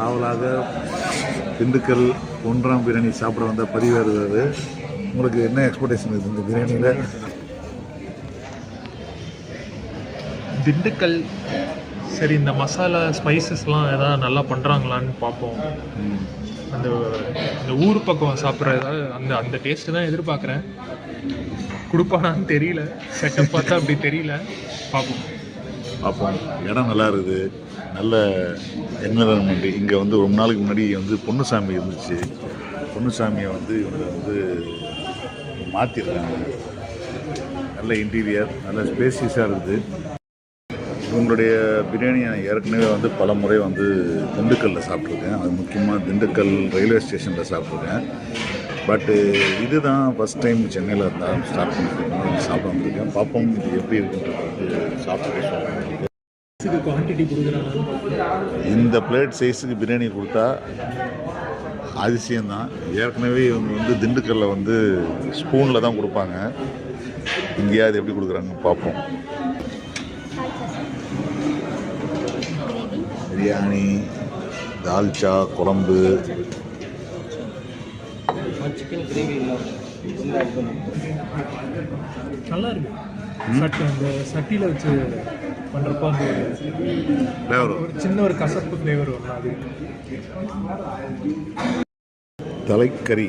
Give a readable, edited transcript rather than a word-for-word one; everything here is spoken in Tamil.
ஆவலாக திண்டுக்கல் ஒன்றாம் பிரியாணி சாப்பிட வந்த பதிவேறுகிறது. உங்களுக்கு என்ன எக்ஸ்பெக்டேஷன் இருக்குது இந்த பிரியாணியில்? திண்டுக்கல் சரி, இந்த மசாலா ஸ்பைசஸ்லாம் எதாவது நல்லா பண்ணுறாங்களான்னு பார்ப்போம். அந்த இந்த ஊர் பக்கம் சாப்பிட்ற ஏதாவது அந்த அந்த டேஸ்ட்டு தான் எதிர்பார்க்குறேன். கொடுப்பானான்னு தெரியல, செட்டப் பார்த்தா அப்படி தெரியல. பார்ப்போம். இடம் நல்லா இருக்குது, நல்ல என்விரான்மெண்ட். இங்கே வந்து ரொம்ப நாளுக்கு முன்னாடி வந்து பொன்னுசாமி இருந்துச்சு. பொன்னுசாமியை வந்து இவங்க வந்து மாற்றிருக்காங்க. நல்ல இன்டீரியர், நல்ல ஸ்பேசியஸாக இருக்குது. இவங்களுடைய பிரியாணி நான் ஏற்கனவே வந்து பல முறை வந்து திண்டுக்கல்லில் சாப்பிட்ருக்கேன். அது முக்கியமாக திண்டுக்கல் ரயில்வே ஸ்டேஷனில் சாப்பிட்ருக்கேன். பட்டு இதுதான் ஃபஸ்ட் டைம் சென்னையில் இருந்தால் ஸ்டார்ட் பண்ணியிருக்கேன், சாப்பிட வந்திருக்கேன். பார்ப்போம் இது எப்படி இருக்குன்றது வந்து சாப்பிட்டு சொல்லுவேன். குவான்டிட்டி கொடுக்குறாங்க. இந்த பிளேட் சைஸுக்கு பிரியாணி கொடுத்தா அதிசயம்தான். ஏற்கனவே இவங்க வந்து திண்டுக்கல்லில் வந்து ஸ்பூனில் தான் கொடுப்பாங்க. இங்கேயாவது எப்படி கொடுக்குறாங்கன்னு பார்ப்போம். பிரியாணி, தால்ச்சா, குழம்பு, சிக்கன் கிரேவி நல்லா இருக்கு. அந்த சட்டியில் வச்சு பண்ணுறப்போ அந்த ஃப்ளேவர், ஒரு சின்ன ஒரு கசப்பு ஃப்ளேவர் வரும். அது தலைக்கறி